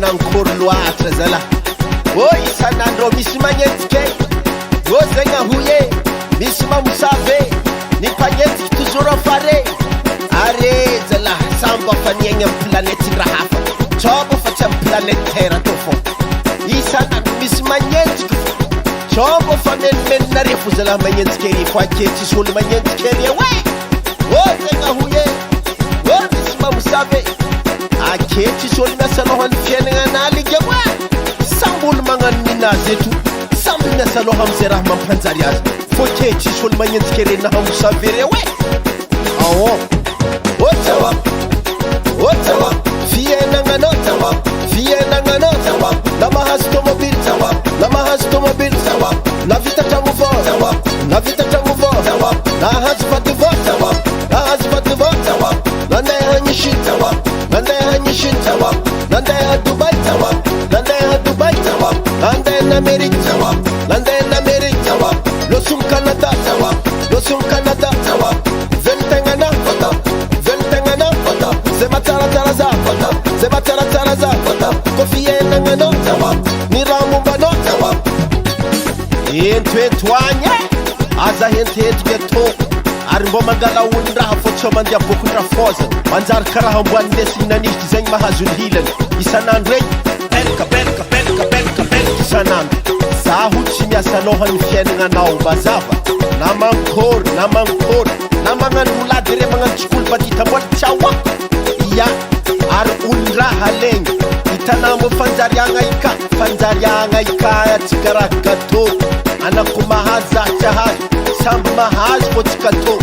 Ranankory loatra zala. Oi isan'andro misy magnetiky io zegny ahoye misy mamosave ny mpagnetiky toujours afare are zala sambo afaniagny amin'ny planety raha hafa tsobo fa tsy amin'ny planety terre to fô isan'andro misy magnetiky tsobo fa menimeninare fo zala magnetiky ery fo ake tsisy olo magnetiky ery we oi zegny ahoye oi misy mamosave ake tsisy olo miasa alohan'ny fiaignananaligya we sambo olo magnano minazy eto samby miasa aloha amizay raha mampanjary azy fô ke tsisy olo magnenjiky ery na hamosavy ery we ao otsawa otsawa fiainagnanao fiainagnanao na mahazo tomobily na mahazo tomobily na vita tragno vao na vita tragno vao na hazo vady vao na hazo vady vao nandeha hagnishin nandeha hagnishin nandeha Dubai nandeha Dubai nandeha n'Amérique nandeha n'Amérique losum Canada losum Canada veltengana veltengana sema tsaratsara za sema tsaratsara za kofienangano ni ramumbano entoetoagny aza hentehetiketo ary mbo mangala olondraha fô tsy mandeha bokony rafoza manjary karaha amboany lesinanishty zegny mahazo ny hilany isan'andro regny belka isan'andro zaho tsy miasa alohan'ny fiainagnanao mazava na mankory na magnano molady re magnano tsikolo badita mbola tsawa ia ary olondraha legny hitanao mbo fanjariagna ika atsika raha gato anako mahazo zaho tsy ahazo samby mahazo fô tsy gato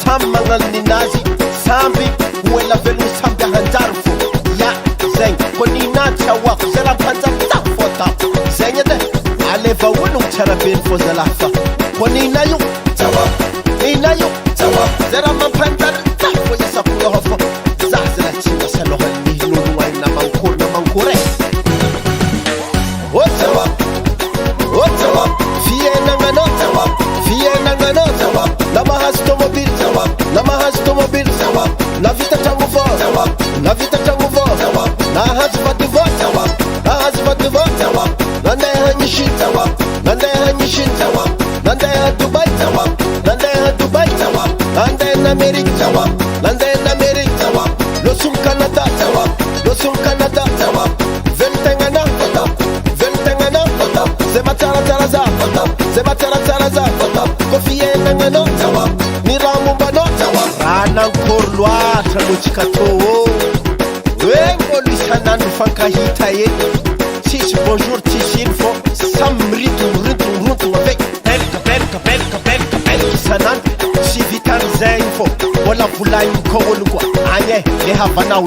samby magnano ninazy samby hoela velogno samby ahanjary fô ia zegny ko nina tsy awako zay raha mpanjavitako fô atao zegny ede aleva ologno tsara beny fô zalahy fa ko nina io zay raha mampanjary tako fô isako loha fô zah zay raha tsy misy alohan'ny hin'ologno ainy na mankory otsawa fiainagnanao na mahazo tomobily na vita tragno vao na vita tragno vao na hazo vady vao na hazo vady vao nandeha hagnishin nandeha hagnishin nandeha Dubai nandeha Dubai nandeha n'Amérique nandeha n'Amérique losum Canada losum Canada veltengana sema tsaratsara za sema tsaratsara za kofienangano ni ramumbano ranankory loatra lotsika tô egny olo isan'andro fankahita eny tsisy bonjour tsisy ino fô samy mirintono ave belka isan'andro tsy vitan'izegny fô mbola volagny ko olo koa agny le havanao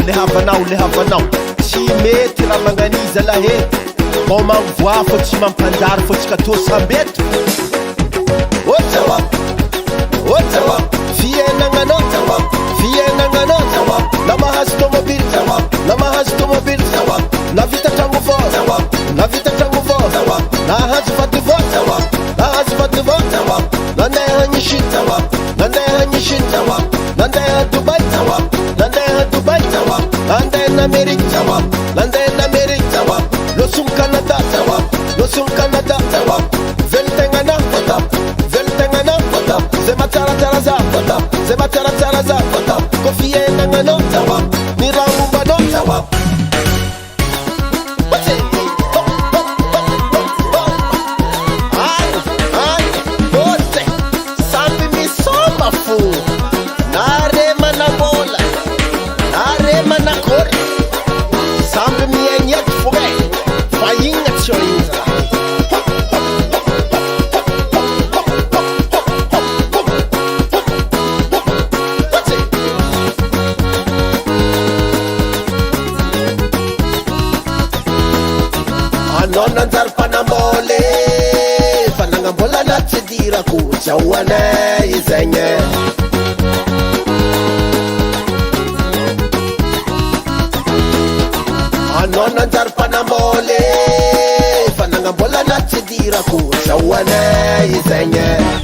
tsy mety raha magnaniza lahe mbo mamvoa fô tsy mampanjary fô tsika tô samby eto otsawa fiainagnanao na mahazo tomobily na vita tragno vao na vita tragno vao na hazo vady vao na hazo vady vao nandeha hagnishin nandeha Dubai nandeha n'Amérique nandeha n'Amérique losum Canada veltengana sema tsaratsara za kofienangano ni ramumbano samby misoma fo narema na bola narema na kory samby miaigny eto fo e fa igna tsy oinza anao nanjary mpanambôly fa nagnambola anaty tsy dirako zahoanay zegny anao nanjary mpanambôly fa nagnambola anaty tsy dirako zahoanay zegny